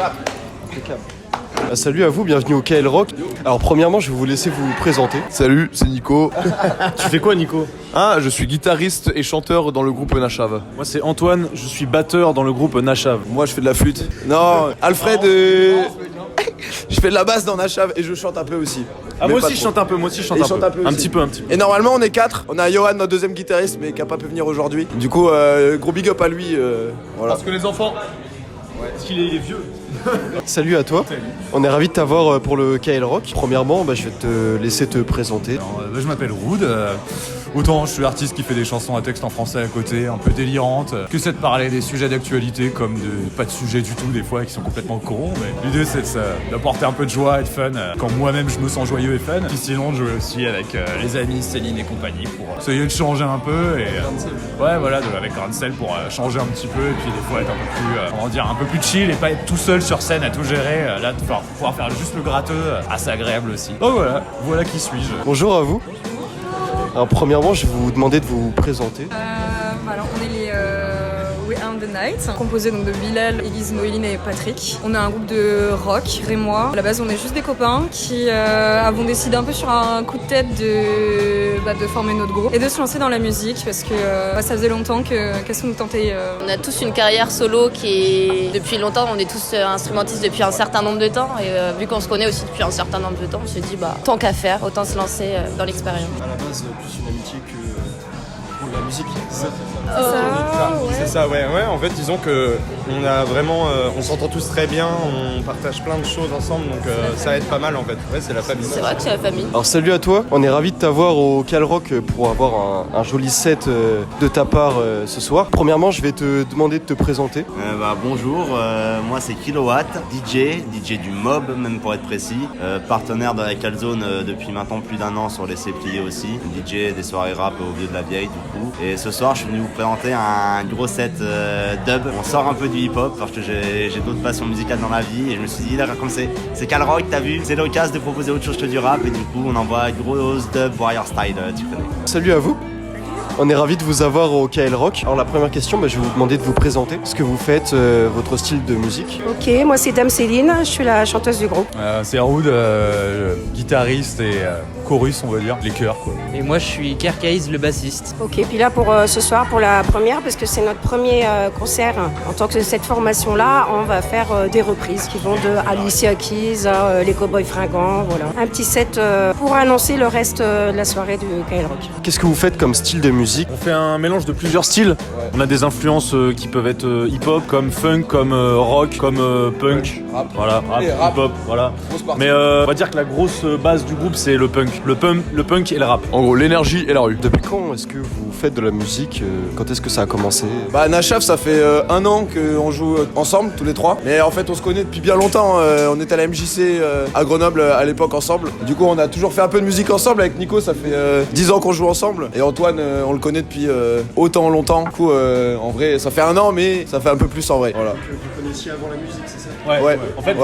Impeccable. Salut à vous, bienvenue au KL Rock. Alors premièrement, je vais vous laisser vous présenter. Salut, c'est Nico. Tu fais quoi, Nico? Ah, je suis guitariste et chanteur dans le groupe Nashav. Moi, c'est Antoine, je suis batteur dans le groupe Nashav. Moi je fais de la flûte. Non, Alfred, je fais de la basse dans Nashav et je chante un peu aussi. Ah, Mais moi pas aussi, je trop. chante un peu, Un aussi. petit peu. Et normalement on est 4, on a Johan, notre deuxième guitariste, mais qui a pas pu venir aujourd'hui. Du coup, gros big up à lui. Voilà. que les enfants... Parce qu'il est vieux. Salut à toi. On est ravis de t'avoir pour le KL Rock. Premièrement, je vais te laisser te présenter. Alors, je m'appelle Rood. Autant je suis artiste qui fait des chansons à texte en français à côté, un peu délirantes, que c'est de parler des sujets d'actualité comme de pas de sujets du tout des fois qui sont complètement corrompus. Mais l'idée c'est d'apporter un peu de joie et de fun quand moi-même je me sens joyeux et fun. Puis sinon je joue aussi avec les amis Céline et compagnie pour essayer de changer un peu et ouais voilà avec Rancel pour changer un petit peu et puis des fois être un peu plus comment dire un peu plus chill et pas être tout seul sur scène à tout gérer. Là de pouvoir faire juste le gratteux, assez agréable aussi. Donc voilà qui suis-je. Bonjour à vous. Alors premièrement, je vais vous demander de vous présenter. Alors on est les We Are the Night, composé donc de Bilal, Elise, Noéline et Patrick. On a un groupe de rock, Ray et moi. À la base on est juste des copains qui avons décidé un peu sur un coup de tête de former notre groupe et de se lancer dans la musique parce que ça faisait longtemps que ça nous tentait. On a tous une carrière solo qui est depuis longtemps, on est tous instrumentistes depuis un certain nombre de temps et vu qu'on se connaît aussi depuis un certain nombre de temps, on se dit tant qu'à faire, autant se lancer dans l'expérience. À la base, plus une amitié que pour la musique. C'est ça, ouais. En fait, disons que on a vraiment, on s'entend tous très bien, on partage plein de choses ensemble, donc ça aide pas mal en fait. Ouais, c'est la famille. C'est vrai que c'est la famille. Alors salut à toi, on est ravis de t'avoir au KL Rock pour avoir un joli set de ta part ce soir. Premièrement, je vais te demander de te présenter. Bonjour, moi c'est Kilowatt, DJ du Mob même pour être précis, partenaire de la Calzone depuis maintenant plus d'1 an sur les pliés aussi, DJ des soirées rap au vieux de la vieille du coup. Et ce soir je suis venu vous présenter un gros set dub. On sort un peu du hip-hop parce que j'ai d'autres passions musicales dans la vie et je me suis dit là comme c'est KL Rock, t'as vu, c'est l'occasion de proposer autre chose que du rap et du coup on envoie gros dub warrior style, tu connais. Salut à vous. On est ravis de vous avoir au KL Rock. Alors la première question, je vais vous demander de vous présenter. Ce que vous faites, votre style de musique. Ok, moi c'est Dame Céline, je suis la chanteuse du groupe. C'est Rood, guitariste et chorus on va dire, les chœurs quoi. Et moi je suis Kerkaïs, le bassiste. Ok, puis là pour ce soir, pour la première, parce que c'est notre premier concert en tant que cette formation-là, on va faire des reprises qui vont de Alicia Keys à les Cowboys Fringants, voilà. Un petit set pour annoncer le reste de la soirée du KL Rock. Qu'est-ce que vous faites comme style de musique? On fait un mélange de plusieurs styles. On a des influences qui peuvent être hip-hop, comme funk, comme rock, comme punk. Rap. Voilà, rap, hip-hop, voilà. Mais on va dire que la grosse base du groupe c'est le punk. Le punk et le rap. En gros, l'énergie et la rue. Depuis quand est-ce que vous faites de la musique? Quand est-ce que ça a commencé? Nashav, ça fait 1 an qu'on joue ensemble, tous les 3. Mais en fait on se connaît depuis bien longtemps, on était à la MJC à Grenoble à l'époque ensemble. Du coup on a toujours fait un peu de musique ensemble avec Nico, ça fait 10 ans qu'on joue ensemble. Et Antoine, on le connaît depuis autant longtemps. Du coup en vrai ça fait 1 an mais ça fait un peu plus en vrai. Voilà. Vous connaissiez avant la musique, c'est ça? Ouais. En fait,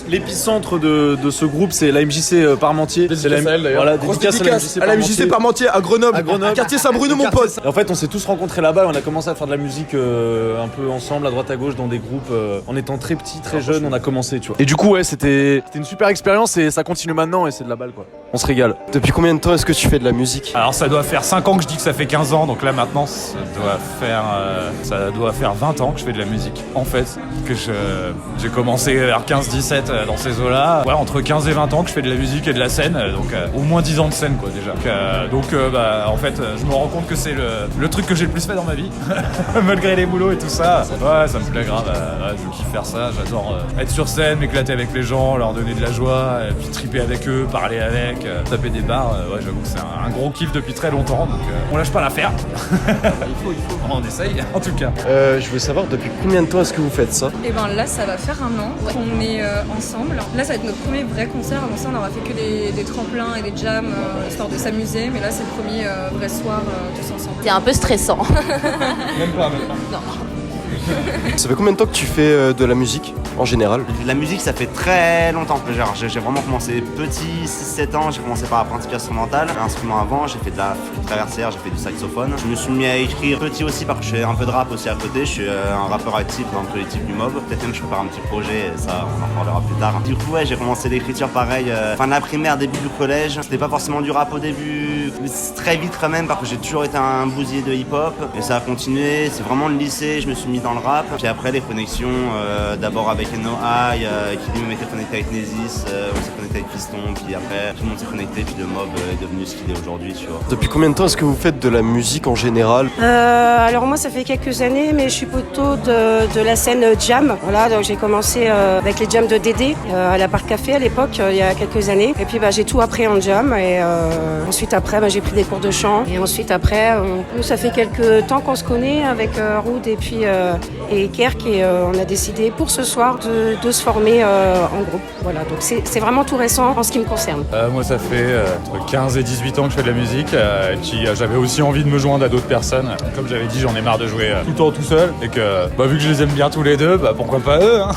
l'épicentre de ce groupe, c'est la MJC Parmentier. C'est la voilà, dédicace à la MJC Parmentier à Grenoble, quartier Saint-Bruno mon pote. Et en fait, on s'est tous rencontrés là-bas et on a commencé à faire de la musique un peu ensemble, à droite à gauche, dans des groupes. En étant très petits, très jeunes, on a commencé, tu vois. Et du coup, ouais, c'était une super expérience et ça continue maintenant et c'est de la balle, quoi. On se régale. Depuis combien de temps est-ce que tu fais de la musique? Alors ça doit faire 5 ans que je dis que ça fait 15 ans, donc là maintenant ça doit faire 20 ans que je fais de la musique. En fait, que j'ai commencé vers 15-17 dans ces eaux-là. Ouais, entre 15 et 20 ans que je fais de la musique et de la scène, donc au moins 10 ans de scène quoi déjà. En fait, je me rends compte que c'est le truc que j'ai le plus fait dans ma vie, malgré les boulots et tout ça. Ouais, ça me plaît grave, je kiffe faire ça, j'adore être sur scène, m'éclater avec les gens, leur donner de la joie, et puis triper avec eux, parler avec, taper des barres. Ouais, j'avoue que c'est un gros kiff depuis très longtemps, donc on lâche pas l'affaire. il faut. On essaye, en tout cas. Je veux savoir depuis combien de temps est-ce que vous faites ça? Et ben là ça va faire 1 an qu'on est ensemble. Là ça va être notre premier vrai concert. Avant ça on aura fait que des tremplins et des jams histoire de s'amuser. Mais là c'est le premier vrai soir tous ensemble. C'est un peu stressant. Même pas. Non. Ça fait combien de temps que tu fais de la musique en général? La musique, ça fait très longtemps que j'ai vraiment commencé petit, 6-7 ans, j'ai commencé par apprendre instrumentale, l'instrument avant, j'ai fait de la flûte traversière, j'ai fait du saxophone. Je me suis mis à écrire petit aussi parce que je fais un peu de rap aussi à côté, je suis un rappeur actif dans le collectif du Mob. Peut-être même je prépare un petit projet, ça on en parlera plus tard. Du coup j'ai commencé l'écriture pareil, fin de la primaire, début du collège. C'était pas forcément du rap au début, mais très vite quand même parce que j'ai toujours été un bousier de hip-hop. Et ça a continué, c'est vraiment le lycée, je me suis mis dans le rap. Puis après les connexions, d'abord avec NOI, qui lui-même était connecté avec Nesis, on s'est connecté avec Piston, puis après tout le monde s'est connecté, puis le Mob est devenu ce qu'il est aujourd'hui, tu vois. Depuis combien de temps est-ce que vous faites de la musique en général? Alors moi ça fait quelques années, mais je suis plutôt de la scène jam. Voilà, donc j'ai commencé avec les jams de Dédé à la Parc Café à l'époque, il y a quelques années. Et puis j'ai tout appris en jam et ensuite après j'ai pris des cours de chant. Et ensuite après, nous ça fait quelques temps qu'on se connaît avec Roud et puis et Kerk et on a décidé pour ce soir de se former en groupe. Voilà, donc c'est vraiment tout récent en ce qui me concerne. Moi ça fait entre 15 et 18 ans que je fais de la musique et puis j'avais aussi envie de me joindre à d'autres personnes. Comme j'avais dit, j'en ai marre de jouer tout le temps tout seul et que vu que je les aime bien tous les deux, pourquoi pas eux hein.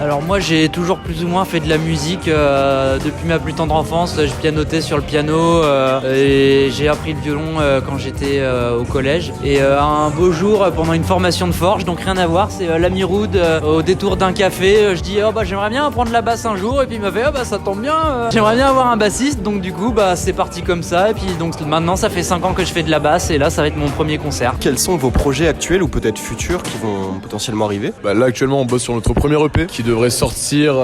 Alors moi j'ai toujours plus ou moins fait de la musique depuis ma plus tendre enfance. Je pianotais sur le piano et j'ai appris le violon quand j'étais au collège. Et un beau jour pendant une formation de forge, donc rien à voir, c'est l'ami Roud au détour d'un café. Je dis j'aimerais bien apprendre la basse un jour et puis il m'a fait ça tombe bien, j'aimerais bien avoir un bassiste. Donc du coup c'est parti comme ça et puis donc maintenant ça fait 5 ans que je fais de la basse et là ça va être mon premier concert. Quels sont vos projets actuels ou peut-être futurs qui vont potentiellement arriver? Là actuellement on bosse sur notre premier EP qui devrait sortir,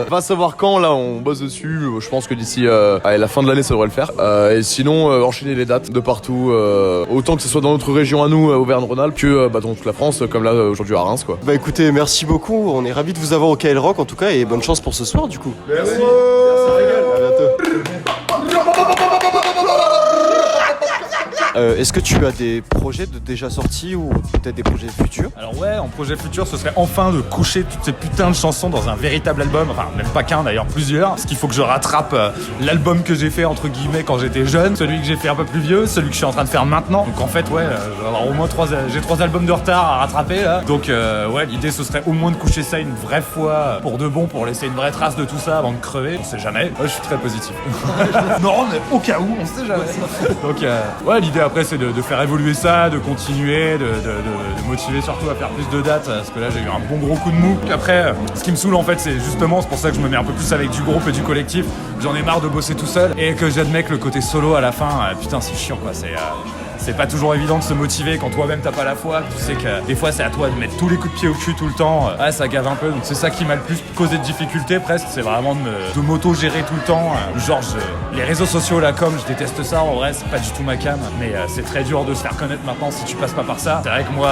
pas savoir quand, là on bosse dessus, je pense que d'ici la fin de l'année ça devrait le faire. Et sinon enchaîner les dates de partout, autant que ce soit dans notre région à nous, Auvergne-Rhône-Alpes, que dans toute la France, comme là aujourd'hui à Reims quoi. Écoutez, merci beaucoup, on est ravis de vous avoir au KL Rock en tout cas et bonne chance pour ce soir du coup. Merci. À bientôt. Est-ce que tu as des projets déjà sortis ou peut-être des projets futurs? Alors ouais, en projet futur, ce serait enfin de coucher toutes ces putains de chansons dans un véritable album. Enfin, même pas qu'un d'ailleurs, plusieurs. Parce qu'il faut que je rattrape l'album que j'ai fait entre guillemets quand j'étais jeune, celui que j'ai fait un peu plus vieux, celui que je suis en train de faire maintenant. Donc en fait, ouais, je vais avoir au moins 3 albums de retard à rattraper là. Donc ouais, l'idée ce serait au moins de coucher ça une vraie fois pour de bon, pour laisser une vraie trace de tout ça avant de crever. On sait jamais. Ouais, je suis très positif. Non, mais au cas où, on sait jamais. Donc ouais, l'idée après c'est de faire évoluer ça, de continuer, de motiver surtout à faire plus de dates parce que là j'ai eu un bon gros coup de mou. Après ce qui me saoule en fait c'est justement, c'est pour ça que je me mets un peu plus avec du groupe et du collectif. J'en ai marre de bosser tout seul et que j'admets que le côté solo à la fin, putain c'est chiant quoi, c'est pas toujours évident de se motiver quand toi-même t'as pas la foi. Tu sais que des fois c'est à toi de mettre tous les coups de pied au cul tout le temps. Ça gave un peu. Donc c'est ça qui m'a le plus causé de difficultés presque. C'est vraiment de m'auto-gérer tout le temps. Genre les réseaux sociaux, la com, je déteste ça. En vrai, c'est pas du tout ma cam. Mais c'est très dur de se faire connaître maintenant si tu passes pas par ça. C'est vrai que moi,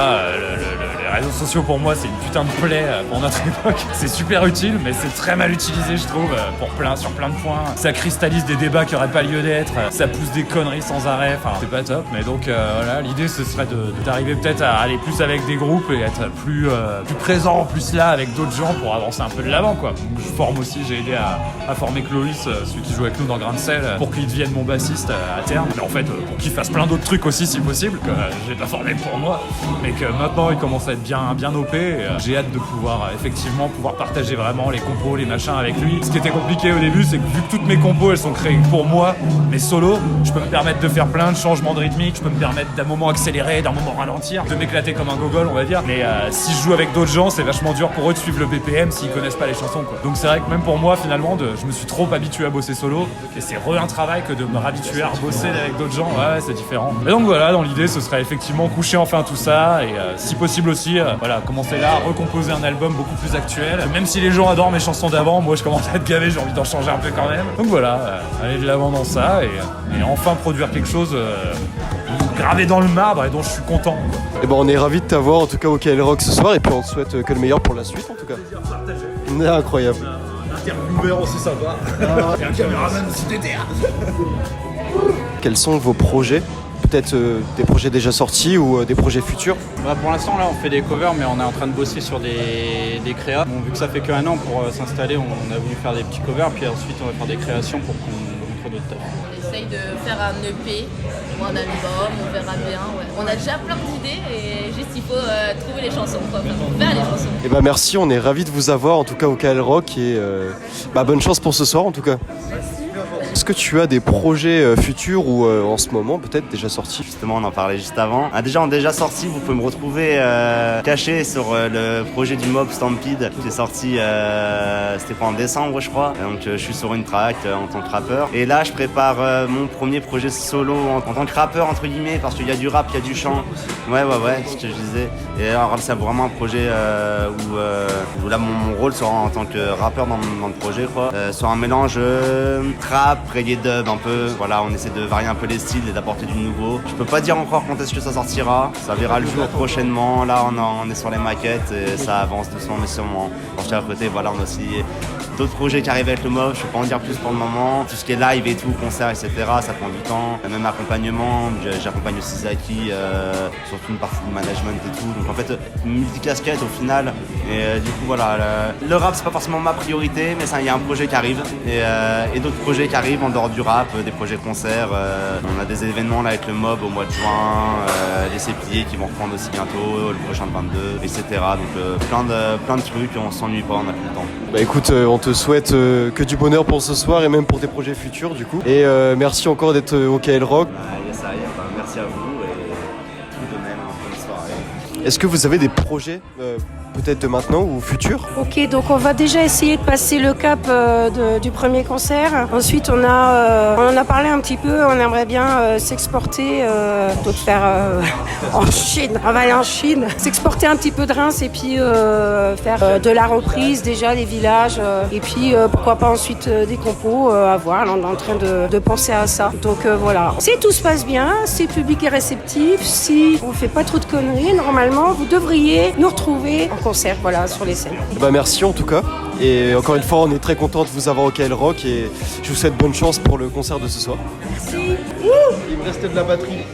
les réseaux sociaux pour moi c'est une putain de plaie pour notre époque. C'est super utile, mais c'est très mal utilisé je trouve sur plein de points. Ça cristallise des débats qui auraient pas lieu d'être. Ça pousse des conneries sans arrêt. Enfin, c'est pas top. Mais donc voilà, l'idée ce serait d'arriver peut-être à aller plus avec des groupes et être plus présent, plus là avec d'autres gens pour avancer un peu de l'avant quoi. Donc, je forme aussi, j'ai aidé à former Clovis, celui qui joue avec nous dans Grain de Sel, pour qu'il devienne mon bassiste à terme. Mais en fait pour qu'il fasse plein d'autres trucs aussi si possible, que j'ai pas formé pour moi, mais que maintenant il commence à être bien OP et j'ai hâte de pouvoir partager vraiment les compos, les machins avec lui. Ce qui était compliqué au début c'est que vu que toutes mes compos elles sont créées pour moi, mes solos, je peux me permettre de faire plein de changements de rythmique, je peux me permettre d'un moment accélérer, d'un moment ralentir, de m'éclater comme un gogol on va dire. Mais si je joue avec d'autres gens c'est vachement dur pour eux de suivre le BPM s'ils connaissent pas les chansons quoi. Donc c'est vrai que même pour moi finalement je me suis trop habitué à bosser solo et c'est un travail que de me réhabituer à bosser avec d'autres gens. Ouais, c'est différent. Et donc voilà, dans l'idée ce serait effectivement coucher enfin tout ça et si possible aussi commencer là à recomposer un album beaucoup plus actuel. Même si les gens adorent mes chansons d'avant, moi je commence à être gavé, j'ai envie d'en changer un peu quand même. Donc voilà, aller de l'avant dans ça et enfin produire quelque chose gravé dans le marbre et dont je suis content. Et on est ravis de t'avoir en tout cas au KL Rock ce soir et puis on te souhaite que le meilleur pour la suite en tout cas. C'est incroyable. Intervieweur aussi sympa. Et un caméraman aussi DTR. Quels sont vos projets? Peut-être des projets déjà sortis ou des projets futurs? Pour l'instant là on fait des covers mais on est en train de bosser sur des créas. Bon, vu que ça fait qu'un an pour s'installer, on a voulu faire des petits covers puis ensuite on va faire des créations pour qu'on montre notre taf. essaye de faire un EP ou un album, on verra bien. Ouais. On a déjà plein d'idées et juste il faut trouver les chansons, quoi. Enfin, faire les chansons. Et bah merci, on est ravis de vous avoir en tout cas au KL Rock et bonne chance pour ce soir en tout cas. Est-ce que tu as des projets futurs ou en ce moment peut-être déjà sortis? Justement, on en parlait juste avant. Déjà sorti, vous pouvez me retrouver caché sur le projet du Mob Stampede qui est sorti, c'était quoi, en décembre je crois. Donc je suis sur une track en tant que rappeur. Et là, je prépare mon premier projet solo en tant que rappeur entre guillemets parce qu'il y a du rap, il y a du chant. Ouais, ce que je disais. Et alors c'est vraiment un projet où là mon rôle sera en tant que rappeur dans le projet quoi. Sur un mélange trap, reggae dub un peu, voilà, on essaie de varier un peu les styles et d'apporter du nouveau. Je peux pas dire encore quand est-ce que ça sortira, ça verra le jour prochainement. Là on est sur les maquettes et ça avance doucement mais sûrement. À côté, voilà, on a aussi d'autres projets qui arrivent avec le Mob, je peux pas en dire plus pour le moment. Tout ce qui est live et tout, concerts, etc., ça prend du temps. Même accompagnement, j'accompagne aussi Zaki, surtout une partie du management et tout. Donc en fait, multi-casquette au final. Et du coup, voilà, le rap, c'est pas forcément ma priorité, mais il y a un projet qui arrive. Et d'autres projets qui arrivent en dehors du rap, des projets concerts. On a des événements là avec le Mob au mois de juin, les Sépliers qui vont reprendre aussi bientôt, le prochain de 22, etc. Donc plein de trucs, on s'ennuie pas, on a plus le temps. Bah écoute, on te souhaite que du bonheur pour ce soir et même pour tes projets futurs du coup. Et merci encore d'être au KL Rock. Merci à vous et tout de même, bonne soirée. Est-ce que vous avez des projets peut-être de maintenant ou futurs? Ok, donc on va déjà essayer de passer le cap du premier concert. Ensuite, on en a parlé un petit peu, on aimerait bien s'exporter, donc faire en Chine, on va aller en Chine, s'exporter un petit peu de Reims et puis faire de la reprise déjà, les villages, et puis pourquoi pas ensuite des compos à voir. Là, on est en train de penser à ça. Donc voilà, si tout se passe bien, si le public est réceptif, si on fait pas trop de conneries, normalement, vous devriez nous retrouver en concert, voilà, sur les scènes. Bah merci en tout cas. Et encore une fois, on est très content de vous avoir au KL Rock et je vous souhaite bonne chance pour le concert de ce soir. Merci. Il me restait de la batterie.